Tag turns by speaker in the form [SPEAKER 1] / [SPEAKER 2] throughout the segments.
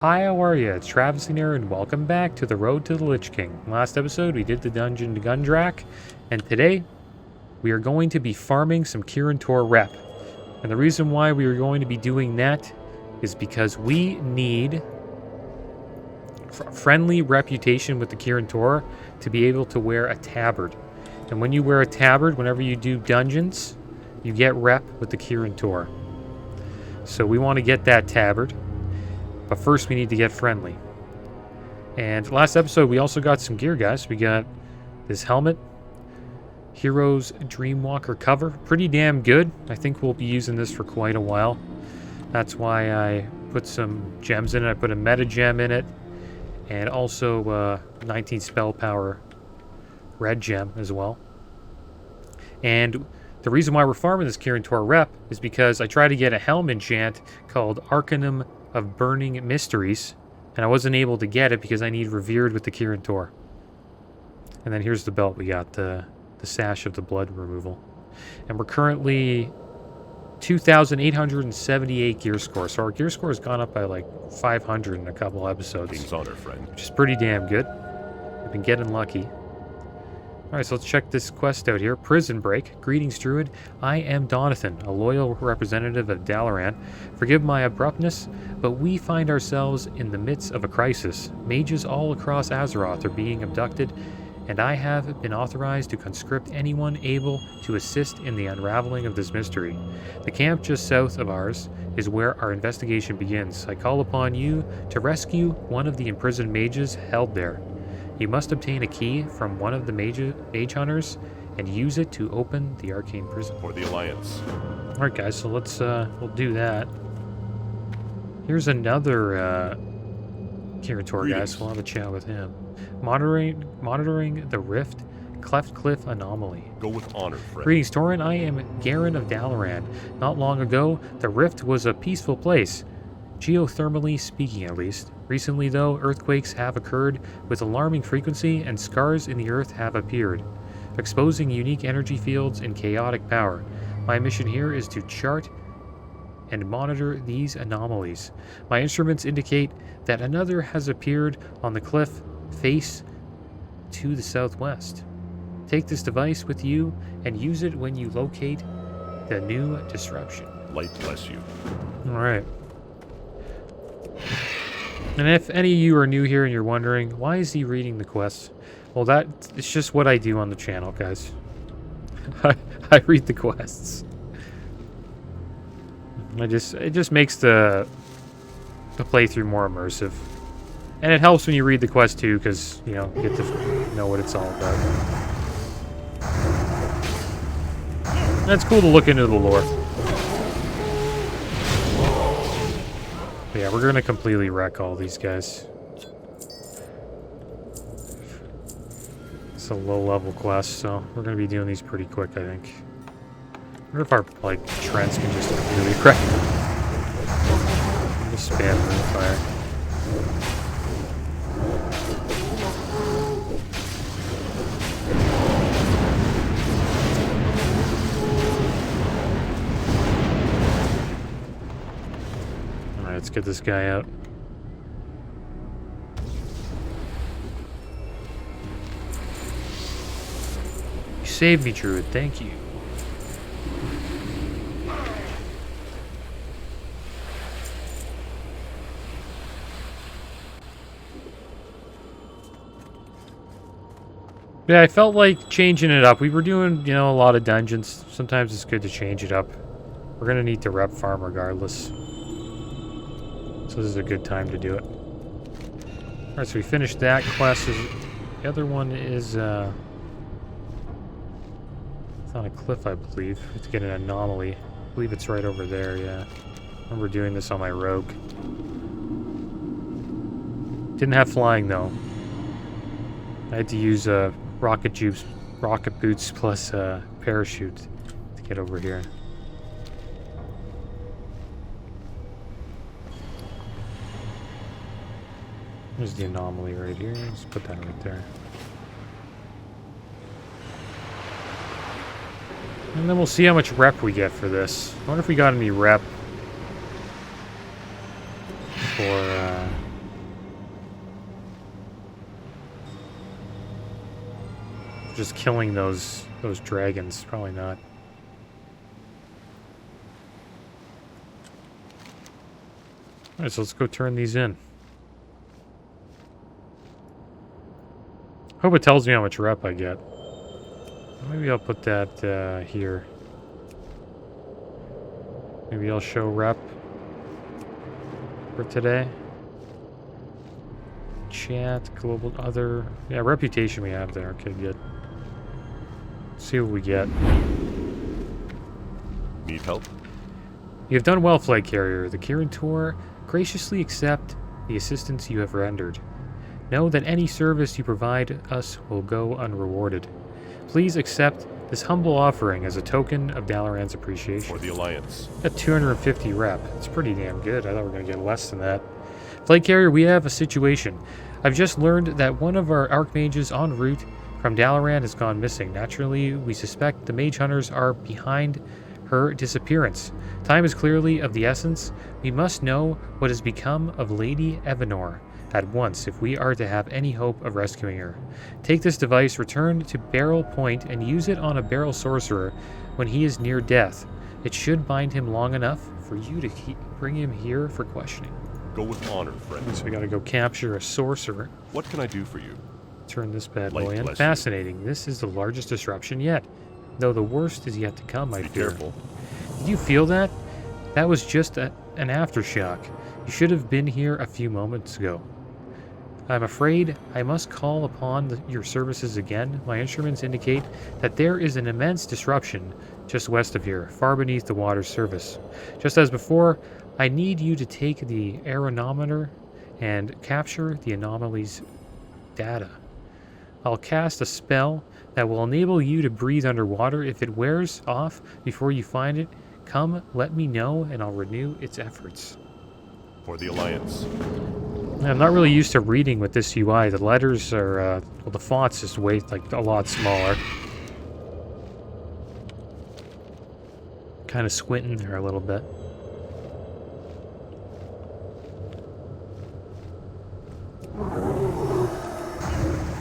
[SPEAKER 1] Hi, how are you? It's Traviseen here, and welcome back to the Road to the Lich King. Last episode, we did the Dungeon to Gundrak, and today, we are going to be farming some Kirin Tor rep. And the reason why we are going to be doing that is because we need a friendly reputation with the Kirin Tor to be able to wear a tabard. And when you wear a tabard, whenever you do dungeons, you get rep with the Kirin Tor. So we want to get that tabard. But first, we need to get friendly. And last episode, we also got some gear, guys. We got this helmet. Hero's Dreamwalker cover. Pretty damn good. I think we'll be using this for quite a while. That's why I put some gems in it. I put a meta gem in it. And also 19 spell power red gem as well. And the reason why we're farming this Kirin Tor rep is because I tried to get a helm enchant called Arcanum of Burning Mysteries, and I wasn't able to get it because I need Revered with the Kirin Tor. And then here's the belt. We got the sash of the blood removal. And we're currently 2,878 gear score, so our gear score has gone up by like 500 in a couple episodes.
[SPEAKER 2] King's honor, friend.
[SPEAKER 1] Which is pretty damn good. We've been getting lucky. Alright, so let's check this quest out here. Prison Break. Greetings, Druid. I am Donathan, a loyal representative of Dalaran. Forgive my abruptness, but we find ourselves in the midst of a crisis. Mages all across Azeroth are being abducted, and I have been authorized to conscript anyone able to assist in the unraveling of this mystery. The camp just south of ours is where our investigation begins. I call upon you to rescue one of the imprisoned mages held there. You must obtain a key from one of the mage hunters and use it to open the arcane prison.
[SPEAKER 2] For the Alliance.
[SPEAKER 1] Alright guys, so let's we'll do that. Here's another Kirin Tor guy, so we'll have a chat with him. Monitoring the Rift Cleft Cliff Anomaly.
[SPEAKER 2] Go with honor, friend.
[SPEAKER 1] Greetings, Torin. I am Garen of Dalaran. Not long ago, the Rift was a peaceful place. Geothermally speaking, at least. Recently, though, earthquakes have occurred with alarming frequency, and scars in the earth have appeared, exposing unique energy fields and chaotic power. My mission here is to chart and monitor these anomalies. My instruments indicate that another has appeared on the cliff face to the southwest. Take this device with you and use it when you locate the new disruption.
[SPEAKER 2] Light bless you.
[SPEAKER 1] Alright. And if any of you are new here and you're wondering, why is he reading the quests? Well, it's just what I do on the channel, guys. I read the quests. It just makes the playthrough more immersive. And it helps when you read the quest too, because, you know, you get to know what it's all about. And it's cool to look into the lore. But yeah, we're going to completely wreck all these guys. It's a low-level quest, so we're going to be doing these pretty quick, I think. I wonder if our, like, trends can just completely wreck. Just spam Moonfire. Let's get this guy out. You saved me, Druid. Thank you. Yeah, I felt like changing it up. We were doing, you know, a lot of dungeons. Sometimes it's good to change it up. We're going to need to rep farm regardless. So this is a good time to do it. Alright, so we finished that quest. The other one is, it's on a cliff, I believe. We have to get an anomaly. I believe it's right over there, yeah. I remember doing this on my rogue. Didn't have flying, though. I had to use rocket boots plus parachute to get over here. There's the anomaly right here. Let's put that right there. And then we'll see how much rep we get for this. I wonder if we got any rep for just killing those dragons. Probably not. Alright, so let's go turn these in. Hope it tells me how much rep I get. Maybe I'll put that here. Maybe I'll show rep for today. Chat, global, other. Yeah, reputation we have there. Okay, good. Let's see what we get.
[SPEAKER 2] Need help?
[SPEAKER 1] You have done well, Flagcarrier. The Kirin Tor graciously accept the assistance you have rendered. Know that any service you provide us will go unrewarded. Please accept this humble offering as a token of Dalaran's appreciation.
[SPEAKER 2] For the Alliance.
[SPEAKER 1] Got 250 rep. It's pretty damn good. I thought we were going to get less than that. Flagcarrier, we have a situation. I've just learned that one of our archmages en route from Dalaran has gone missing. Naturally, we suspect the mage hunters are behind her disappearance. Time is clearly of the essence. We must know what has become of Lady Evanor at once if we are to have any hope of rescuing her. Take this device, return to Barrel Point, and use it on a barrel sorcerer when he is near death. It should bind him long enough for you to bring him here for questioning.
[SPEAKER 2] Go with honor, friend.
[SPEAKER 1] So we gotta go capture a sorcerer.
[SPEAKER 2] What can I do for you?
[SPEAKER 1] Turn this bad boy
[SPEAKER 2] Light
[SPEAKER 1] in.
[SPEAKER 2] bless
[SPEAKER 1] Fascinating. This is the largest disruption yet. Though the worst is yet to come, I fear.
[SPEAKER 2] Be careful.
[SPEAKER 1] Did you feel that? That was just an aftershock. You should have been here a few moments ago. I'm afraid I must call upon your services again. My instruments indicate that there is an immense disruption just west of here, far beneath the water's surface. Just as before, I need you to take the aeronometer and capture the anomaly's data. I'll cast a spell that will enable you to breathe underwater. If it wears off before you find it, come let me know and I'll renew its efforts.
[SPEAKER 2] For the Alliance.
[SPEAKER 1] I'm not really used to reading with this UI. The letters are, well, the font's just way, like, a lot smaller. Kind of squinting there a little bit.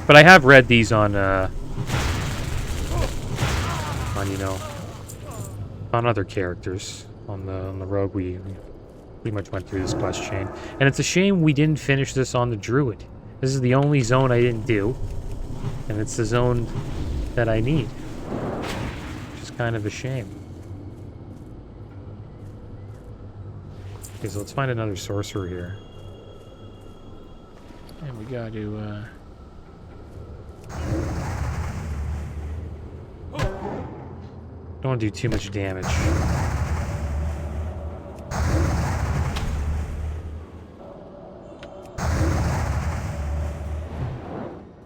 [SPEAKER 1] But I have read these on, you know, on other characters. On the rogue, we pretty much went through this quest chain. And it's a shame we didn't finish this on the Druid. This is the only zone I didn't do. And it's the zone that I need. Which is kind of a shame. Okay, so let's find another sorcerer here. And we got to, don't want to do too much damage.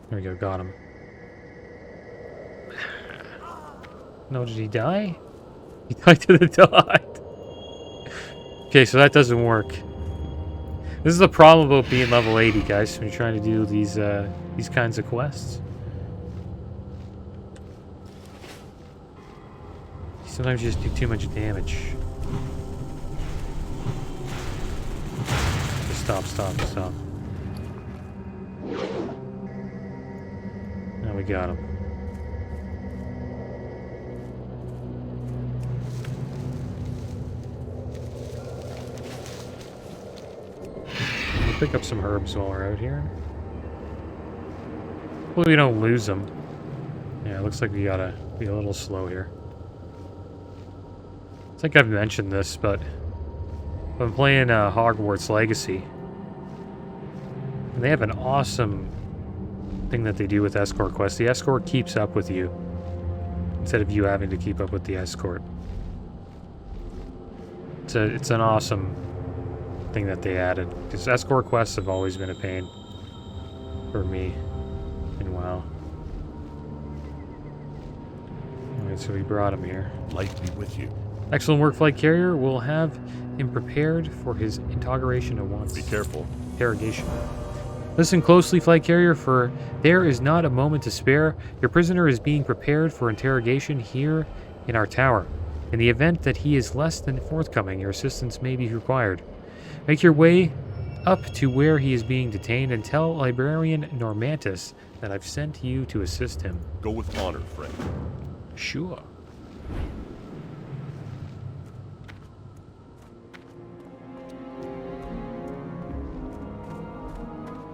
[SPEAKER 1] There we go, got him. No, did he die? He died to the dot. Okay, so that doesn't work. This is the problem about being level 80, guys, when you're trying to do these kinds of quests. Sometimes you just do too much damage. Just stop. Now we got him. We'll pick up some herbs while we're out here. Hopefully we don't lose them. Yeah, it looks like we gotta be a little slow here. I think I've mentioned this, but I'm playing Hogwarts Legacy. And they have an awesome thing that they do with escort quests. The escort keeps up with you instead of you having to keep up with the escort. It's an awesome thing that they added, because escort quests have always been a pain for me in WoW. Alright, so we brought him here.
[SPEAKER 2] Light be with you.
[SPEAKER 1] Excellent work, Flagcarrier. We'll have him prepared for his interrogation at once.
[SPEAKER 2] Be careful.
[SPEAKER 1] Interrogation. Listen closely, Flagcarrier, for there is not a moment to spare. Your prisoner is being prepared for interrogation here in our tower. In the event that he is less than forthcoming, your assistance may be required. Make your way up to where he is being detained and tell Librarian Normantis that I've sent you to assist him.
[SPEAKER 2] Go with honor, friend.
[SPEAKER 1] Sure.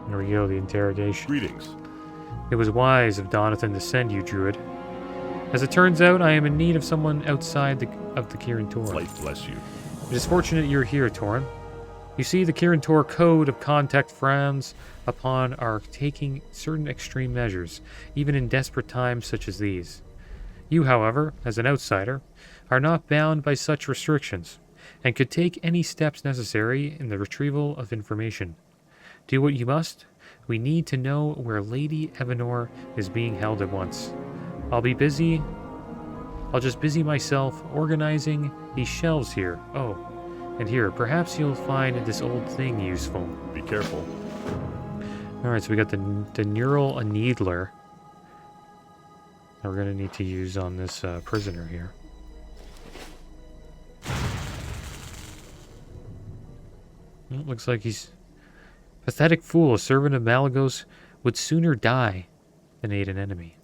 [SPEAKER 1] There we go, the interrogation.
[SPEAKER 2] Greetings.
[SPEAKER 1] It was wise of Donathan to send you, Druid. As it turns out, I am in need of someone outside of the Kirin Tor.
[SPEAKER 2] Light bless you.
[SPEAKER 1] It is fortunate you're here, Torin. You see, the Kirin Tor Code of Contact frowns upon our taking certain extreme measures, even in desperate times such as these. You, however, as an outsider, are not bound by such restrictions, and could take any steps necessary in the retrieval of information. Do what you must. We need to know where Lady Evanor is being held at once. I'll just busy myself organizing these shelves here. Oh, and here, perhaps you'll find this old thing useful.
[SPEAKER 2] Be careful.
[SPEAKER 1] Alright, so we got the neural needler that we're going to need to use on this prisoner here. Well, it looks like he's... Pathetic fool, a servant of Malagos would sooner die than aid an enemy.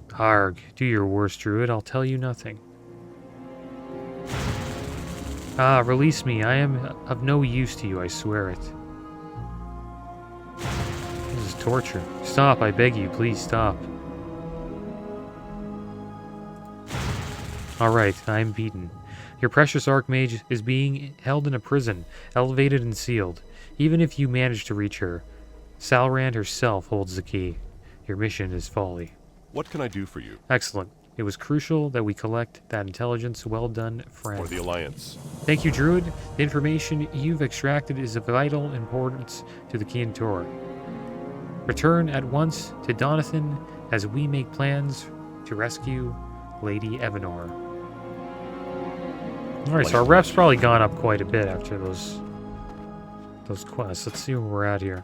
[SPEAKER 1] Harg, do your worst, Druid. I'll tell you nothing. Ah, release me. I am of no use to you, I swear it. This is torture. Stop, I beg you. Please stop. Alright, I'm beaten. Your precious Archmage is being held in a prison, elevated and sealed. Even if you manage to reach her, Salrand herself holds the key. Your mission is folly.
[SPEAKER 2] What can I do for you?
[SPEAKER 1] Excellent. It was crucial that we collect that intelligence. Well done, friend.
[SPEAKER 2] For the Alliance.
[SPEAKER 1] Thank you, Druid. The information you've extracted is of vital importance to the Kirin Tor. Return at once to Donathan as we make plans to rescue Lady Evanor. Alright, so our rep's probably gone up quite a bit after those quests. Let's see where we're at here.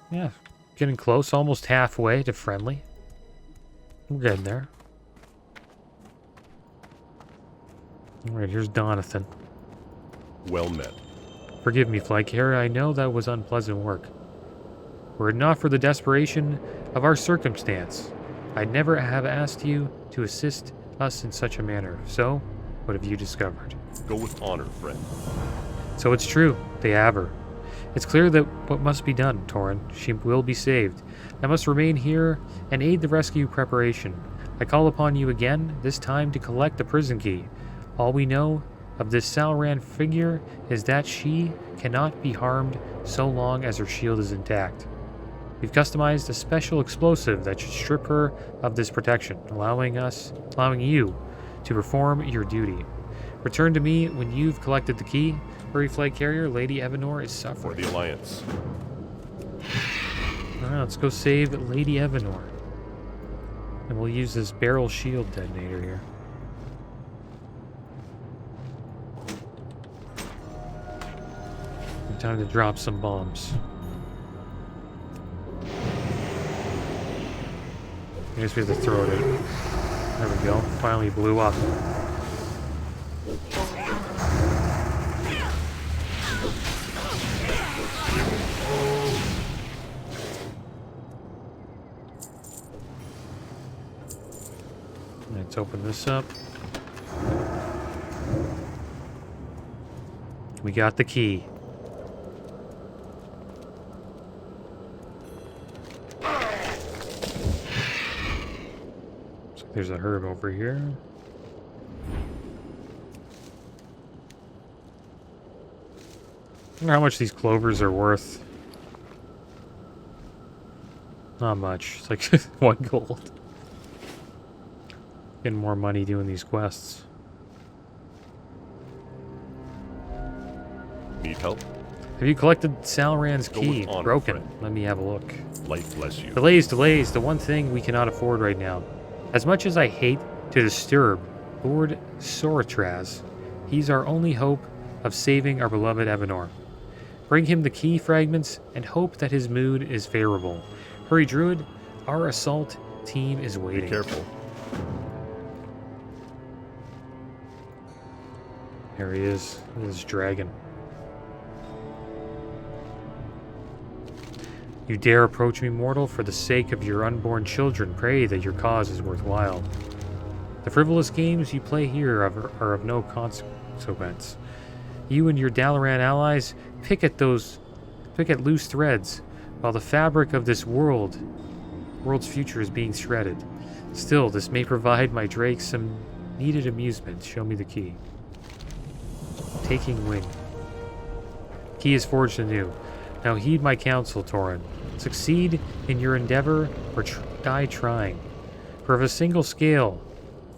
[SPEAKER 1] Yeah, getting close, almost halfway to friendly. We're getting there. Alright, here's Donathan.
[SPEAKER 2] Well met.
[SPEAKER 1] Forgive me, Flagcarrier, I know that was unpleasant work. Were it not for the desperation of our circumstance, I'd never have asked you to assist us in such a manner. So, what have you discovered?
[SPEAKER 2] Go with honor, friend.
[SPEAKER 1] So it's true, they have her. It's clear that what must be done, Torin. She will be saved. I must remain here and aid the rescue preparation. I call upon you again, this time to collect the prison key. All we know of this Salrand figure is that she cannot be harmed so long as her shield is intact. We've customized a special explosive that should strip her of this protection, allowing you to perform your duty. Return to me when you've collected the key. Hurry, Flagcarrier. Lady Evanor is suffering.
[SPEAKER 2] For the Alliance.
[SPEAKER 1] Alright, let's go save Lady Evanor. And we'll use this barrel shield detonator here. Time to drop some bombs. I guess we have to throw it in. There we go. Finally blew up. Let's open this up. We got the key. There's a herb over here. I wonder how much these clovers are worth. Not much. It's like 1 gold. Getting more money doing these quests.
[SPEAKER 2] Need help?
[SPEAKER 1] Have you collected Salrand's key?
[SPEAKER 2] Honor,
[SPEAKER 1] Broken.
[SPEAKER 2] friend.
[SPEAKER 1] Let me have a look.
[SPEAKER 2] Light bless you.
[SPEAKER 1] Delays. The one thing we cannot afford right now. As much as I hate to disturb Lord Soratraz, he's our only hope of saving our beloved Evanor. Bring him the key fragments and hope that his mood is favorable. Hurry, Druid. Our assault team is waiting.
[SPEAKER 2] Be careful.
[SPEAKER 1] There he is. This dragon. You dare approach me, mortal? For the sake of your unborn children, pray that your cause is worthwhile. The frivolous games you play here are of no consequence. You and your Dalaran allies pick at loose threads, while the fabric of this world's future is being shredded. Still, this may provide my Drake some needed amusement. Show me the key. Taking wing. Key is forged anew. Now heed my counsel, Tauren. Succeed in your endeavor or die trying. For if a single scale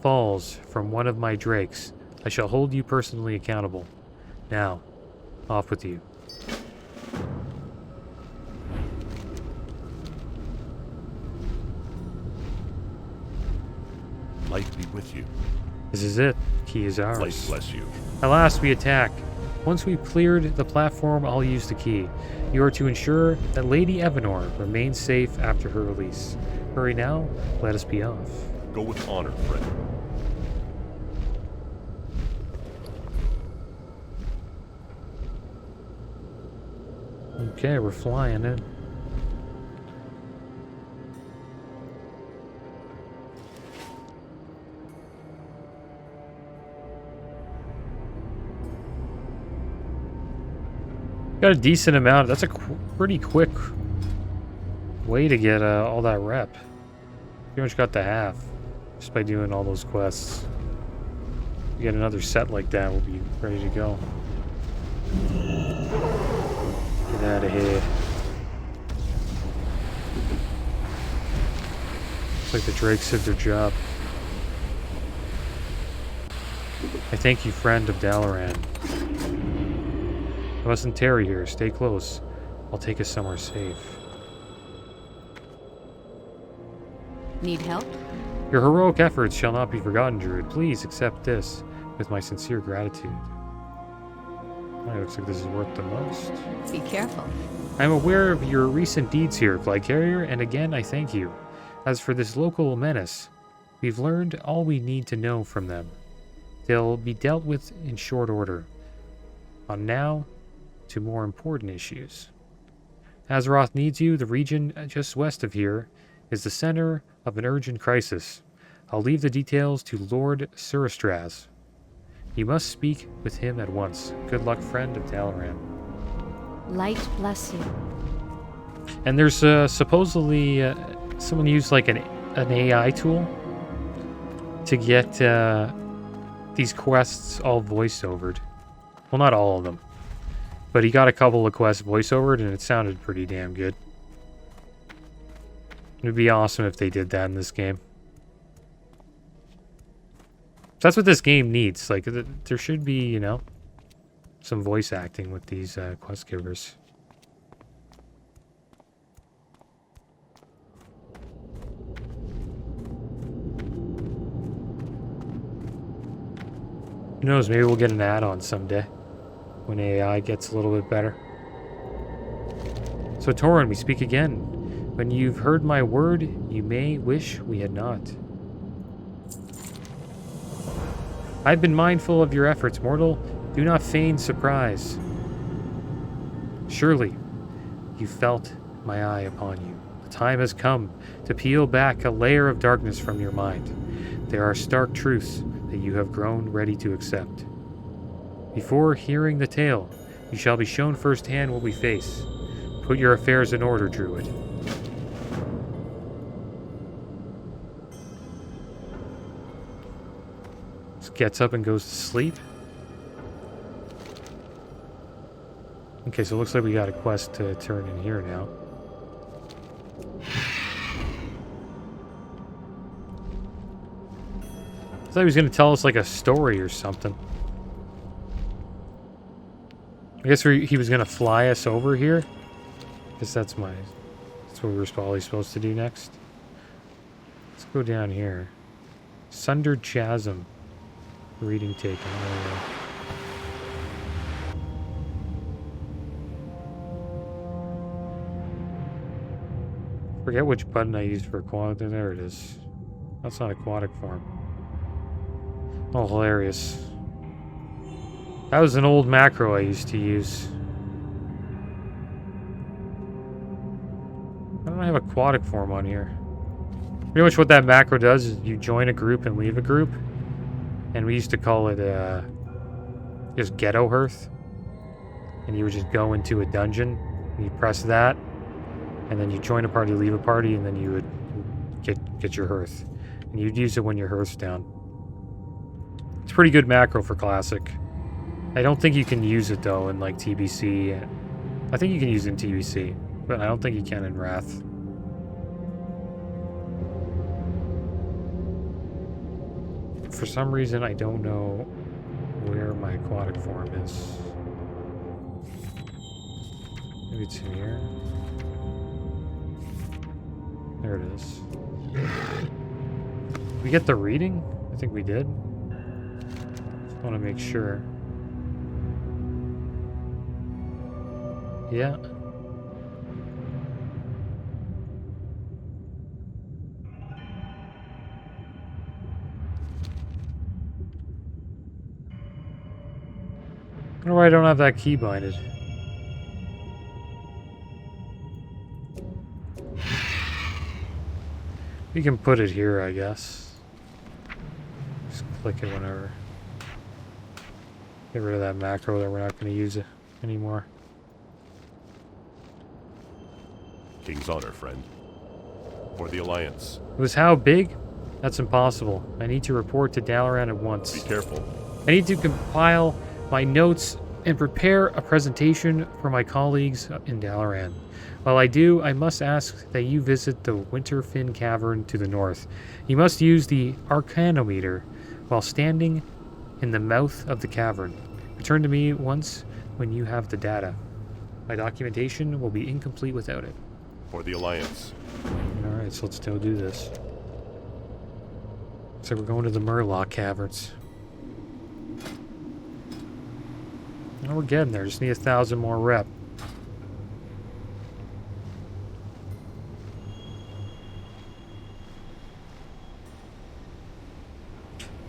[SPEAKER 1] falls from one of my drakes, I shall hold you personally accountable. Now, off with you.
[SPEAKER 2] Light be with you.
[SPEAKER 1] This is it. Key is ours.
[SPEAKER 2] Light bless you.
[SPEAKER 1] At last we attack. Once we've cleared the platform, I'll use the key. You are to ensure that Lady Evanor remains safe after her release. Hurry now, let us be off.
[SPEAKER 2] Go with honor, friend.
[SPEAKER 1] Okay, we're flying in. Got a decent amount. That's a pretty quick way to get all that rep. Pretty much got the half just by doing all those quests. You get another set like that, we'll be ready to go. Get out of here. Looks like the Drakes did their job. I thank you, friend of Dalaran. I mustn't tarry here. Stay close. I'll take us somewhere safe.
[SPEAKER 3] Need help?
[SPEAKER 1] Your heroic efforts shall not be forgotten, Druid. Please accept this with my sincere gratitude. Oh, it looks like this is worth the most.
[SPEAKER 3] Be careful.
[SPEAKER 1] I'm aware of your recent deeds here, Flagcarrier, and again I thank you. As for this local menace, we've learned all we need to know from them. They'll be dealt with in short order. On now to more important issues. Azeroth needs you. The region just west of here is the center of an urgent crisis. I'll leave the details to Lord Suristraz. You must speak with him at once. Good luck, friend of Dalaran.
[SPEAKER 3] Light bless you.
[SPEAKER 1] And there's supposedly someone used like an AI tool to get these quests all voice-overed. Well, not all of them. But he got a couple of quests voice-overed, and it sounded pretty damn good. It would be awesome if they did that in this game. That's what this game needs. Like, there should be, you know, some voice acting with these quest givers. Who knows, maybe we'll get an add-on someday. When AI gets a little bit better. So Tauren, we speak again. When you've heard my word, you may wish we had not. I've been mindful of your efforts, mortal. Do not feign surprise. Surely, you felt my eye upon you. The time has come to peel back a layer of darkness from your mind. There are stark truths that you have grown ready to accept. Before hearing the tale, you shall be shown firsthand what we face. Put your affairs in order, Druid. Just gets up and goes to sleep. Okay, so it looks like we got a quest to turn in here now. I thought he was going to tell us like a story or something. I guess he was going to fly us over here. I guess that's what we were probably supposed to do next. Let's go down here. Sundered Chasm. Reading taken. Oh, yeah. Forget which button I used for aquatic. There it is. That's not aquatic form. Oh, hilarious. That was an old macro I used to use. I don't have aquatic form on here. Pretty much what that macro does is you join a group and leave a group. And we used to call it just ghetto hearth. And you would just go into a dungeon and you press that. And then you join a party, leave a party, and then you would get your hearth. And you'd use it when your hearth's down. It's a pretty good macro for Classic. I don't think you can use it though in like TBC. I think you can use it in TBC, but I don't think you can in Wrath. For some reason, I don't know where my aquatic form is. Maybe it's in here. There it is. Did we get the reading? I think we did. Just want to make sure. Yeah. I wonder why I don't have that key binded. We can put it here, I guess. Just click it whenever. Get rid of that macro that we're not going to use it anymore.
[SPEAKER 2] King's honor, friend. For the Alliance.
[SPEAKER 1] It was how big? That's impossible. I need to report to Dalaran at once.
[SPEAKER 2] Be careful.
[SPEAKER 1] I need to compile my notes and prepare a presentation for my colleagues in Dalaran. While I do, I must ask that you visit the Winterfin cavern to the north. You must use the arcanometer while standing in the mouth of the cavern. Return to me once when you have the data. My documentation will be incomplete without it.
[SPEAKER 2] For the Alliance.
[SPEAKER 1] Alright, so let's go do this. So we're going to the Murloc caverns. Oh, we're getting there. Just need 1,000 more rep.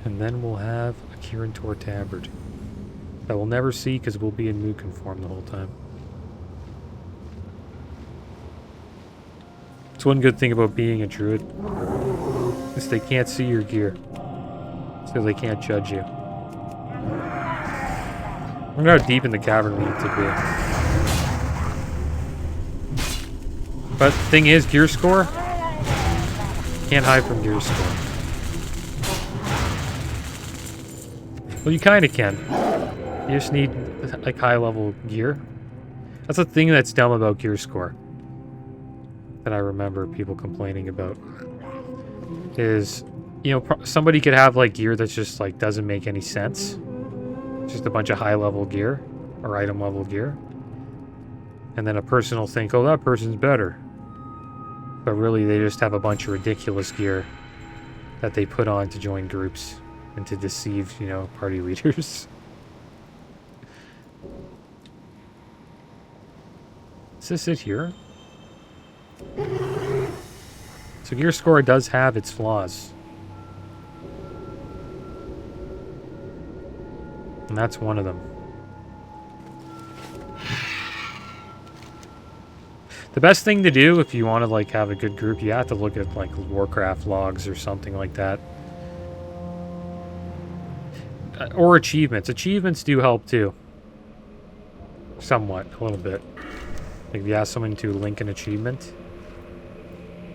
[SPEAKER 1] And then we'll have a Kirin Tor tabard that we'll never see because we'll be in Mukin form the whole time. It's one good thing about being a druid is they can't see your gear, so they can't judge you. I wonder how deep in the cavern we need to be. But the thing is, gear score can't hide from gear score. Well, you kind of can. You just need like high level gear. That's the thing that's dumb about gear score that I remember people complaining about. Is, you know, somebody could have like gear that's just like doesn't make any sense. Just a bunch of high level gear or item level gear. And then a person will think, oh, that person's better. But really they just have a bunch of ridiculous gear that they put on to join groups and to deceive, you know, party leaders. Is this it here? So gear score does have its flaws. And that's one of them. The best thing to do if you want to like have a good group, you have to look at like Warcraft logs or something like that. Or achievements. Achievements do help too. Somewhat, a little bit. Like if you ask someone to link an achievement,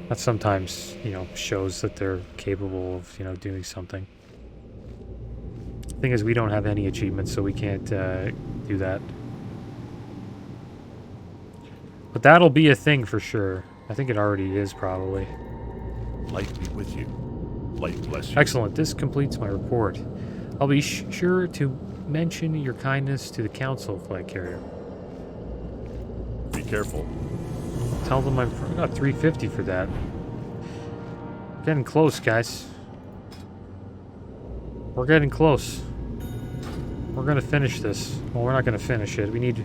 [SPEAKER 1] that sometimes, you know, shows that they're capable of, you know, doing something. The thing is, we don't have any achievements, so we can't do that. But that'll be a thing for sure. I think it already is, probably.
[SPEAKER 2] Light be with you. Light bless you.
[SPEAKER 1] Excellent. This completes my report. I'll be sure to mention your kindness to the Council, Flagcarrier.
[SPEAKER 2] Be careful.
[SPEAKER 1] Tell them I got 350 for that. Getting close, guys. We're getting close. We're gonna finish this. Well, we're not gonna finish it. We need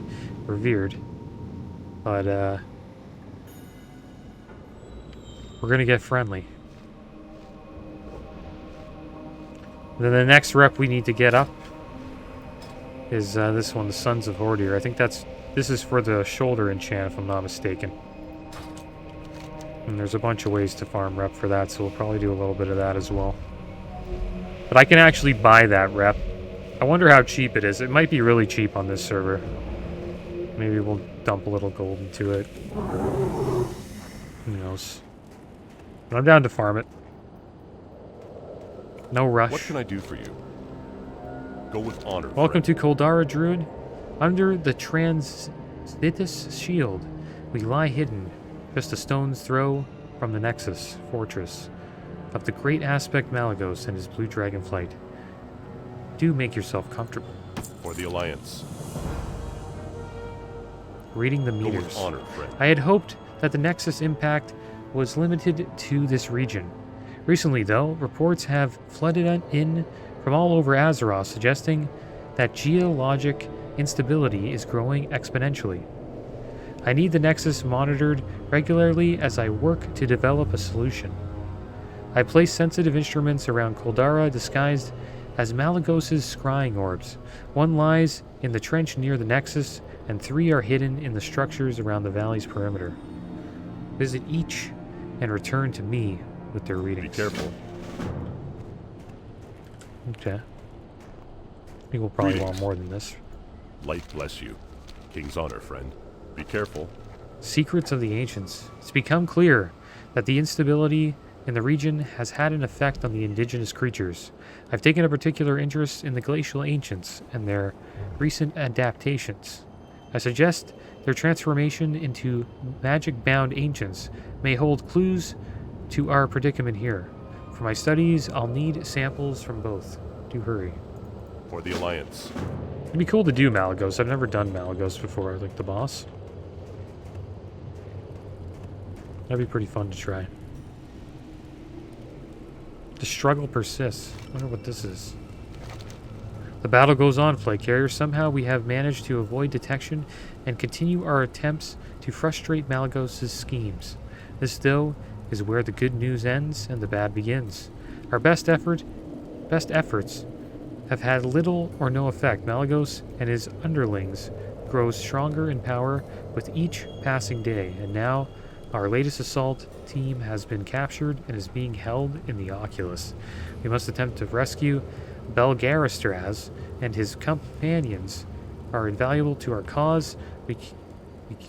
[SPEAKER 1] Revered. But, we're gonna get friendly. Then the next rep we need to get up is this one, the Sons of Hordir. I think this is for the shoulder enchant, if I'm not mistaken. And there's a bunch of ways to farm rep for that, so we'll probably do a little bit of that as well. But I can actually buy that rep. I wonder how cheap it is. It might be really cheap on this server. Maybe we'll dump a little gold into it. Who knows? But I'm down to farm it. No rush.
[SPEAKER 2] What can I do for you? Go with honor.
[SPEAKER 1] Welcome to Koldara, Druid. Under the Transvitus shield, we lie hidden, just a stone's throw from the Nexus fortress of the great aspect Malygos and his blue dragon flight. Do make yourself comfortable.
[SPEAKER 2] For the Alliance.
[SPEAKER 1] Reading the
[SPEAKER 2] Go
[SPEAKER 1] meters.
[SPEAKER 2] with honor, friend.
[SPEAKER 1] I had hoped that the Nexus impact was limited to this region. Recently, though, reports have flooded in from all over Azeroth, suggesting that geologic instability is growing exponentially. I need the Nexus monitored regularly as I work to develop a solution. I place sensitive instruments around Koldara disguised as Malygos' scrying orbs. One lies in the trench near the Nexus, and 3 are hidden in the structures around the valley's perimeter. Visit each and return to me with their readings.
[SPEAKER 2] Be careful.
[SPEAKER 1] Okay. I think we'll probably want more than this.
[SPEAKER 2] Light bless you. King's honor, friend. Be careful.
[SPEAKER 1] Secrets of the Ancients. It's become clear that the instability in the region has had an effect on the indigenous creatures. I've taken a particular interest in the glacial ancients and their recent adaptations. I suggest their transformation into magic-bound ancients may hold clues to our predicament here. For my studies, I'll need samples from both. Do hurry.
[SPEAKER 2] For the Alliance.
[SPEAKER 1] It'd be cool to do Malygos. I've never done Malygos before, like the boss. That'd be pretty fun to try. The struggle persists. I wonder what this is. The battle goes on, Flagcarrier. Somehow we have managed to avoid detection and continue our attempts to frustrate Malygos' schemes. This, though, is where the good news ends and the bad begins. Our best efforts have had little or no effect. Malygos and his underlings grow stronger in power with each passing day, and now our latest assault team has been captured and is being held in the Oculus. We must attempt to rescue Belgaristraz and his companions are invaluable to our cause.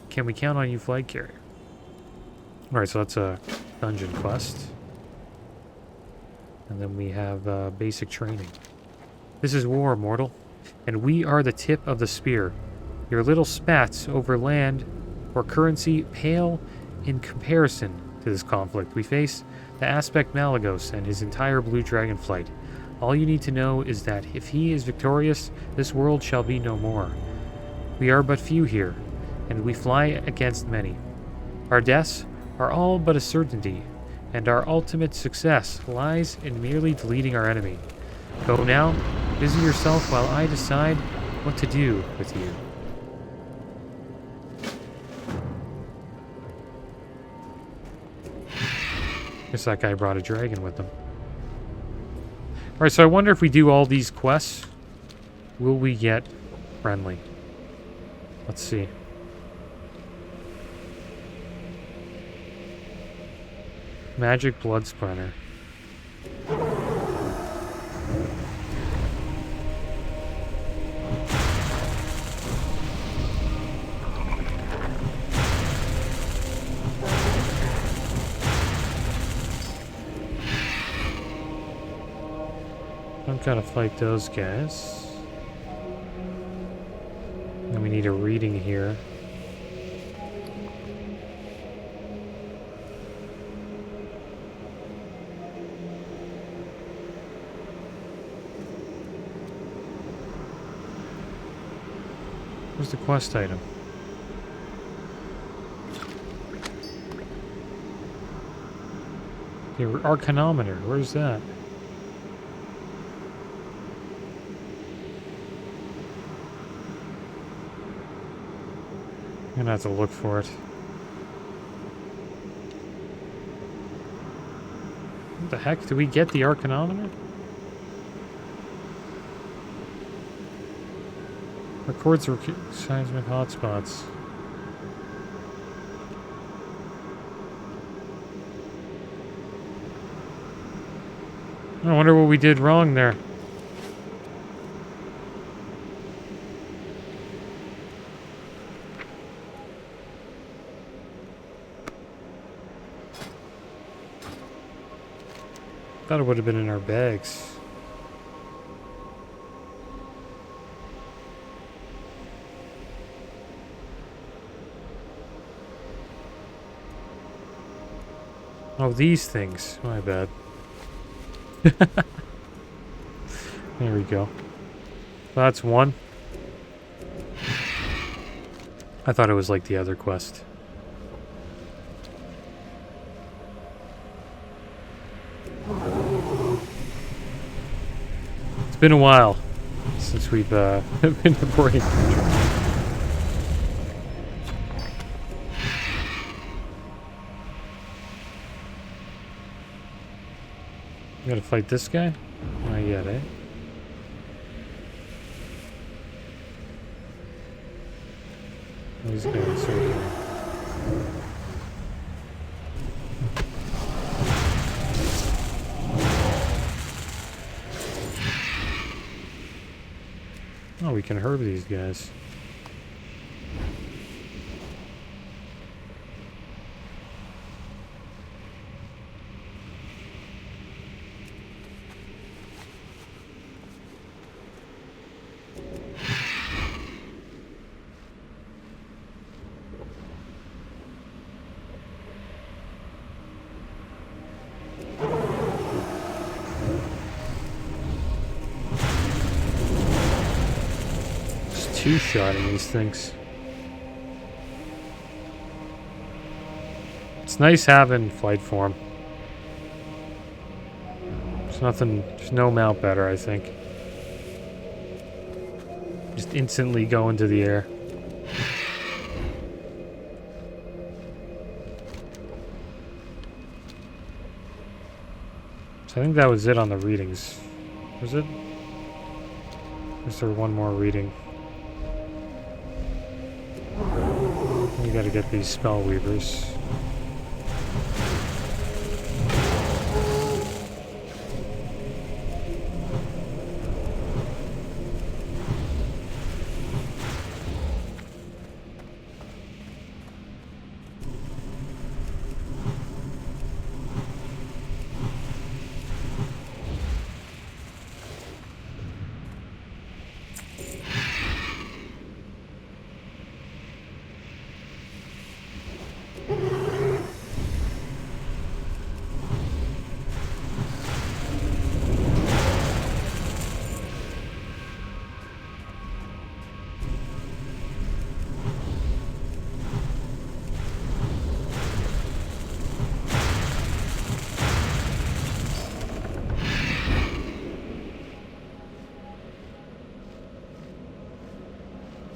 [SPEAKER 1] Can we count on you, Flagcarrier? Alright, so that's a dungeon quest. And then we have basic training. This is war, mortal, and we are the tip of the spear. Your little spats over land or currency pale in comparison to this conflict. We face the aspect Malygos and his entire blue dragon flight. All you need to know is that if he is victorious, this world shall be no more. We are but few here, and we fly against many. Our deaths are all but a certainty, and our ultimate success lies in merely deleting our enemy. Go now, busy yourself while I decide what to do with you. Guess that guy brought a dragon with him. Alright, so I wonder if we do all these quests, will we get friendly? Let's see. Magic Blood Splinter. I've got to fight those guys. And we need a reading here. Where's the quest item? The Arcanometer, where's that? I'm gonna have to look for it. What the heck? Do we get the Arcanometer? Records seismic hotspots. I wonder what we did wrong there. Thought it would have been in our bags. Oh, these things. My bad. There we go. That's one. I thought it was like the other quest. It's been a while since we've been recording. You gotta fight this guy? Not yet, eh? These guys right here. Oh, we can herb these guys. Two-shotting these things. It's nice having flight form. There's no mount better, I think. Just instantly go into the air. So I think that was it on the readings. Was it? Or is there one more reading? We gotta get these spell weavers.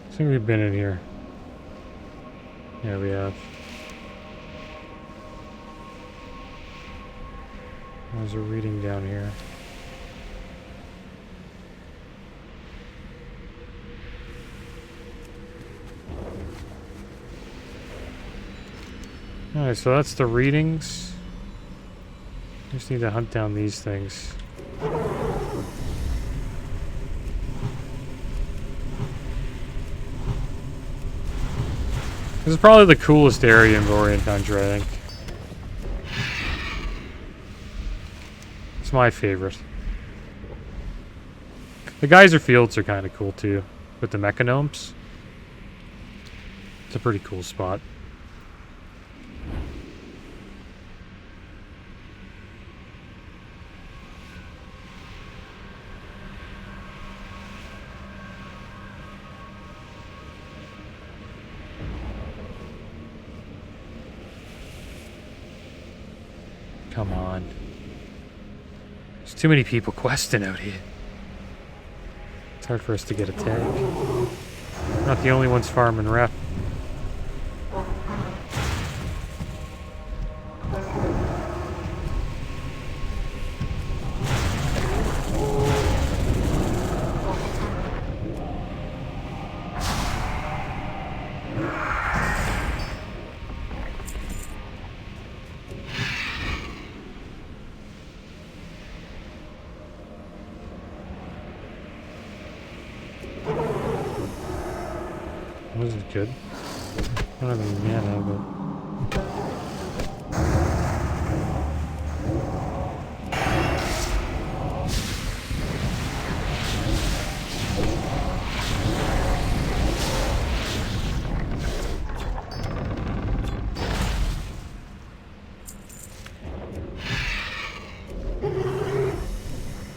[SPEAKER 1] I think we've been in here. Yeah, we have. There's a reading down here. Alright, so that's the readings. Just need to hunt down these things. This is probably the coolest area in Vorian Tundra, I think. It's my favorite. The geyser fields are kind of cool too, with the mechanomes. It's a pretty cool spot. Come on. There's too many people questing out here. It's hard for us to get a tag. We're not the only ones farming rep. This is good. I don't have any mana, but...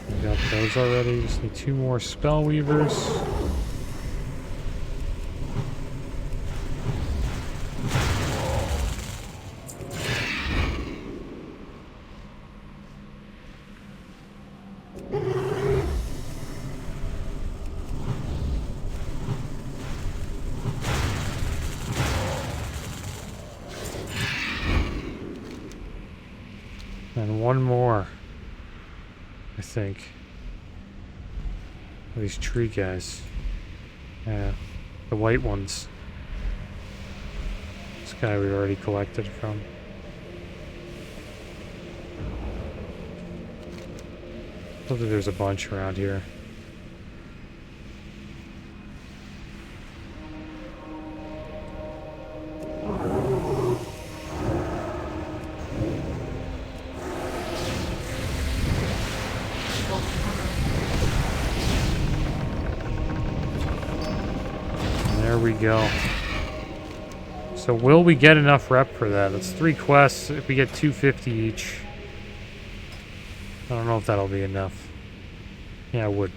[SPEAKER 1] We got those already. Just need 2 more spell weavers. And 1 more, I think. These tree guys. Yeah, the white ones. This guy we already collected from. Looks like there's a bunch around here. There we go. So will we get enough rep for that? That's 3 quests. If we get 250 each. I don't know if that'll be enough. Yeah, it would.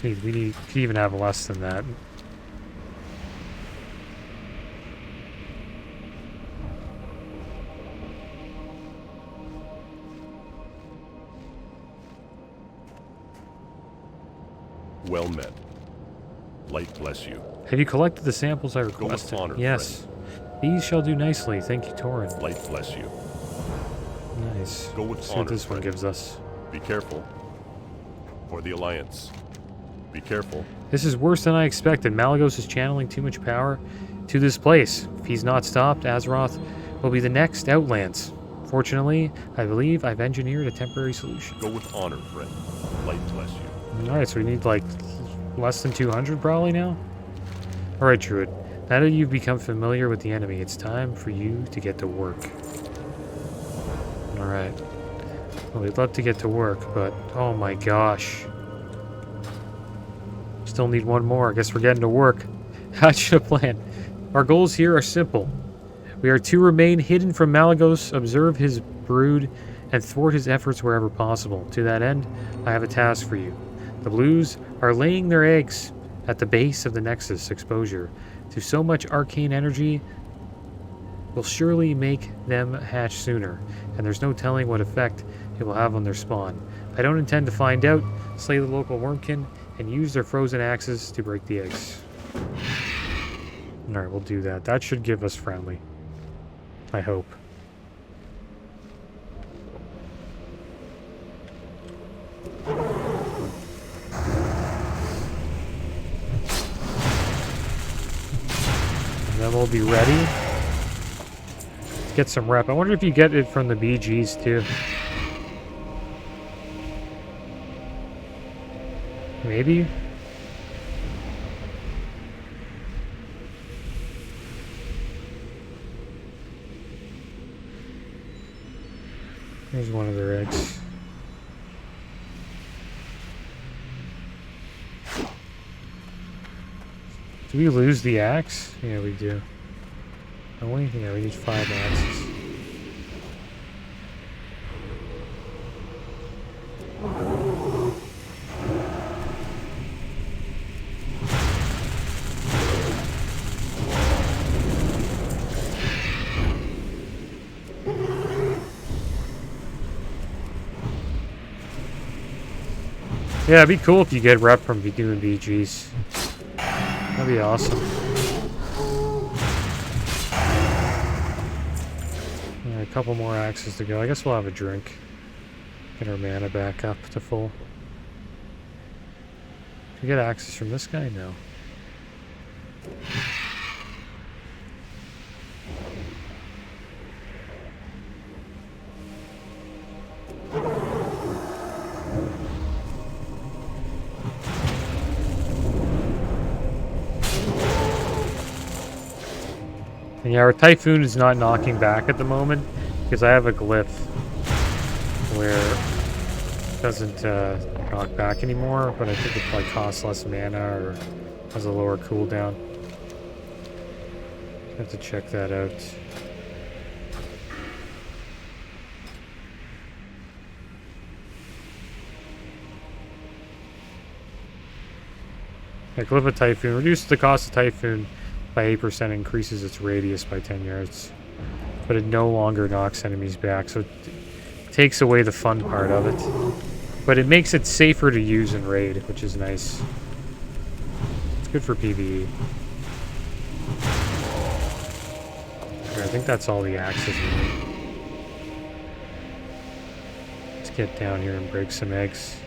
[SPEAKER 1] We could even have less than that.
[SPEAKER 2] Well met. Light bless you.
[SPEAKER 1] Have you collected the samples I
[SPEAKER 2] Go with
[SPEAKER 1] requested?
[SPEAKER 2] honor,
[SPEAKER 1] Yes. These shall do nicely. Thank you, Torin.
[SPEAKER 2] Light bless you.
[SPEAKER 1] Nice.
[SPEAKER 2] Go with
[SPEAKER 1] Let's see
[SPEAKER 2] honor,
[SPEAKER 1] what this one
[SPEAKER 2] friend.
[SPEAKER 1] gives us.
[SPEAKER 2] Be careful. For the Alliance. Be careful.
[SPEAKER 1] This is worse than I expected. Malagos is channeling too much power to this place. If he's not stopped, Azeroth will be the next Outlands. Fortunately, I believe I've engineered a temporary solution.
[SPEAKER 2] Go with honor, friend. Light bless you.
[SPEAKER 1] Alright, so we need like less than 200 probably now? Alright, Druid. Now that you've become familiar with the enemy, it's time for you to get to work. Alright. Well, we'd love to get to work, but oh my gosh. Still need 1 more. I guess we're getting to work. How should I plan? Our goals here are simple. We are to remain hidden from Malagos, observe his brood, and thwart his efforts wherever possible. To that end, I have a task for you. The Blues are laying their eggs at the base of the nexus exposure to so much arcane energy will surely make them hatch sooner, and there's no telling what effect it will have on their spawn. I don't intend to find out, slay the local wormkin, and use their frozen axes to break the eggs. Alright, we'll do that. That should give us friendly. I hope. And then we'll be ready to get some rep. I wonder if you get it from the BGs too. Maybe? There's one of their eggs. Do we lose the axe? Yeah, we do. Don't we? Yeah, we need 5 axes. Yeah, it'd be cool if you get rep from doing BGs. That'd be awesome. Yeah, a couple more axes to go. I guess we'll have a drink. Get our mana back up to full. Can we get axes from this guy? No. And yeah, our Typhoon is not knocking back at the moment because I have a glyph where it doesn't knock back anymore, but I think it like costs less mana or has a lower cooldown. I have to check that out. Yeah, Glyph of Typhoon. Reduces the cost of Typhoon by 8%, increases its radius by 10 yards. But it no longer knocks enemies back, so it takes away the fun part of it. But it makes it safer to use in Raid, which is nice. It's good for PvE. Okay, I think that's all the axes we need. Let's get down here and break some eggs.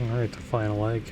[SPEAKER 1] Alright, the final egg.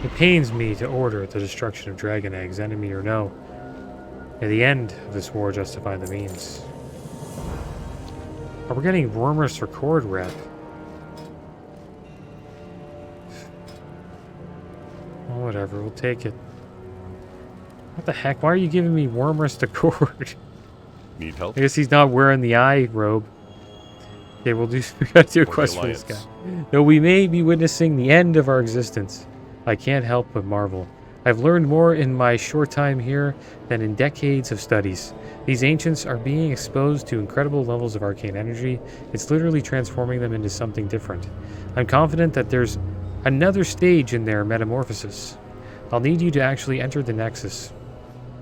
[SPEAKER 1] It pains me to order the destruction of dragon eggs, enemy or no. May the end of this war justify the means. Oh, we're getting Wormers Record rep. Oh, whatever, we'll take it. What the heck? Why are you giving me Wormers Record?
[SPEAKER 2] Need help?
[SPEAKER 1] I guess he's not wearing the eye robe. Okay, we gotta do a quest for this guy. Though we may be witnessing the end of our existence, I can't help but marvel. I've learned more in my short time here than in decades of studies. These ancients are being exposed to incredible levels of arcane energy. It's literally transforming them into something different. I'm confident that there's another stage in their metamorphosis. I'll need you to actually enter the nexus,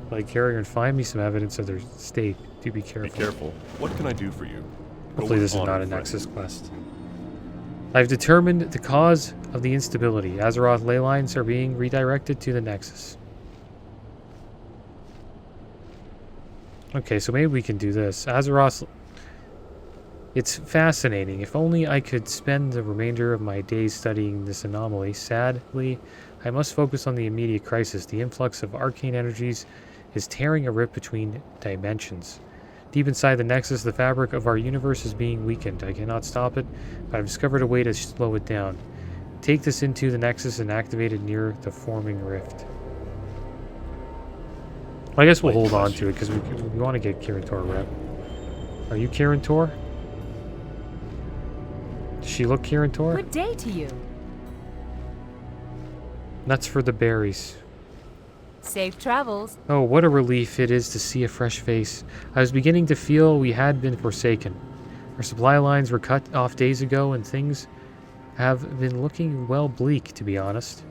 [SPEAKER 1] Flagcarrier, and find me some evidence of their state. Do be careful.
[SPEAKER 2] Be careful. What can I do for you?
[SPEAKER 1] Hopefully this is not a nexus quest. I've determined the cause of the instability. Azeroth ley lines are being redirected to the nexus. Okay, so maybe we can do this. Azeroth... It's fascinating. If only I could spend the remainder of my days studying this anomaly. Sadly, I must focus on the immediate crisis. The influx of arcane energies is tearing a rip between dimensions. Deep inside the nexus, the fabric of our universe is being weakened. I cannot stop it, but I've discovered a way to slow it down. Take this into the nexus and activate it near the forming rift. I guess we'll hold on to it because we want to get Kirin Tor rep. Are you Kirin Tor? Does she look Kirin Tor?
[SPEAKER 3] Good day to you.
[SPEAKER 1] Nuts for the berries.
[SPEAKER 3] Safe travels.
[SPEAKER 1] Oh, what a relief it is to see a fresh face. I was beginning to feel we had been forsaken. Our supply lines were cut off days ago and things have been looking well bleak, to be honest.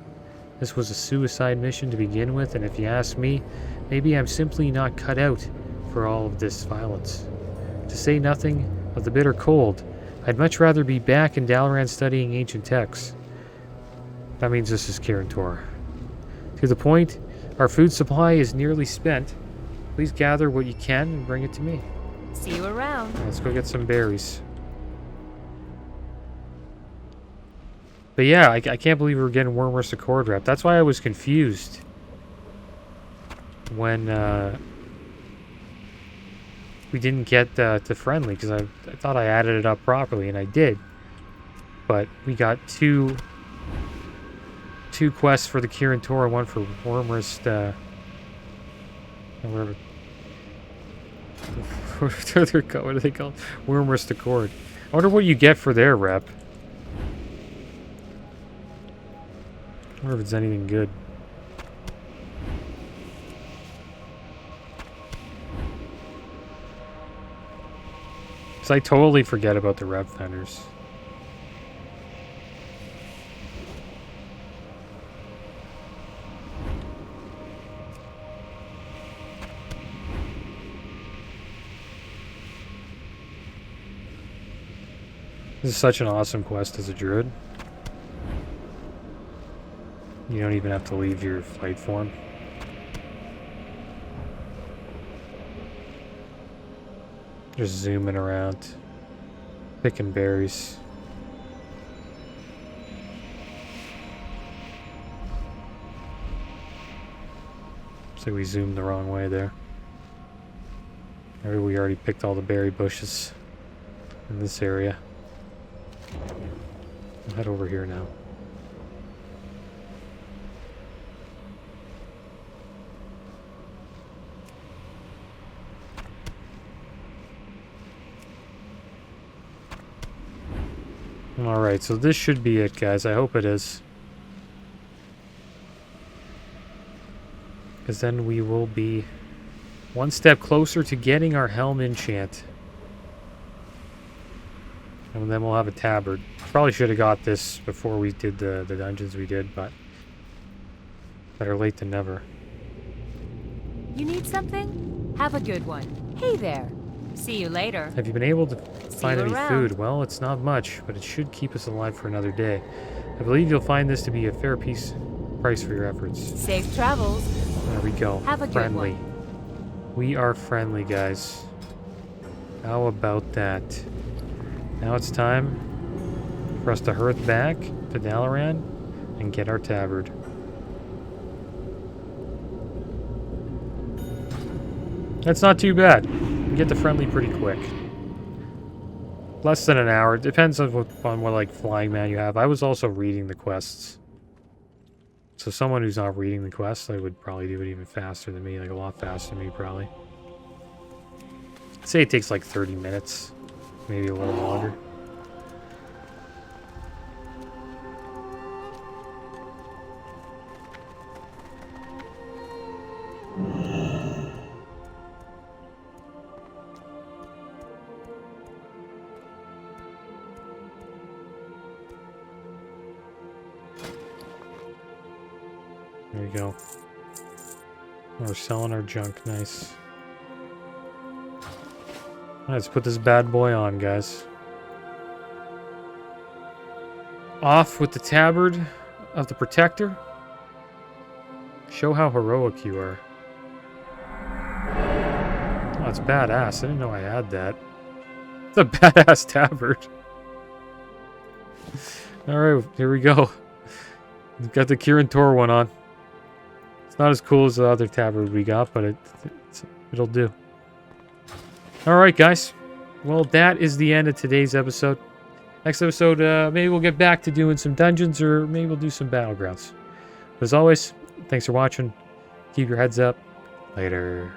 [SPEAKER 1] This was a suicide mission to begin with, and if you ask me, maybe I'm simply not cut out for all of this violence. To say nothing of the bitter cold, I'd much rather be back in Dalaran studying ancient texts. That means this is Kirin Tor. To the point, our food supply is nearly spent. Please gather what you can and bring it to me.
[SPEAKER 3] See you around.
[SPEAKER 1] Let's go get some berries. But yeah, I can't believe we were getting Wormers Accord rep. That's why I was confused when we didn't get to friendly, because I thought I added it up properly, and I did. But we got two quests for the Kirin Tor and one for Wormers, whatever. What are they called? Wormers Accord. I wonder what you get for their rep. I wonder if it's anything good. Because I totally forget about the rev fenders. This is such an awesome quest as a druid. You don't even have to leave your fight form. Just zooming around, picking berries. So we zoomed the wrong way there. Maybe we already picked all the berry bushes in this area. I'll head over here now. Alright, so this should be it, guys. I hope it is. Because then we will be one step closer to getting our helm enchant. And then we'll have a tabard. Probably should have got this before we did the dungeons we did, but better late than never.
[SPEAKER 3] You need something? Have a good one. Hey there. See you later.
[SPEAKER 1] Have you been able to find any
[SPEAKER 3] around.
[SPEAKER 1] food? Well, it's not much, but it should keep us alive for another day. I believe you'll find this to be a fair price for your efforts.
[SPEAKER 3] Safe travels.
[SPEAKER 1] There we go.
[SPEAKER 3] Have a good
[SPEAKER 1] Friendly.
[SPEAKER 3] one.
[SPEAKER 1] We are friendly, guys. How about that? Now it's time for us to hearth back to Dalaran and get our tabard. That's not too bad. We get to friendly pretty quick. Less than an hour. It depends on what like flying man you have. I was also reading the quests. So someone who's not reading the quests, I would probably do it even faster than me, like a lot faster than me probably. I'd say it takes like 30 minutes, maybe a little longer. There you go. We're selling our junk. Nice. Let's put this bad boy on, guys. Off with the tabard of the protector. Show how heroic you are. Oh, it's badass. I didn't know I had that. It's a badass tabard. Alright, here we go. We've got the Kirin Tor one on. It's not as cool as the other tabard we got, but it'll do. Alright, guys. Well, that is the end of today's episode. Next episode, maybe we'll get back to doing some dungeons, or maybe we'll do some battlegrounds. But as always, thanks for watching. Keep your heads up. Later.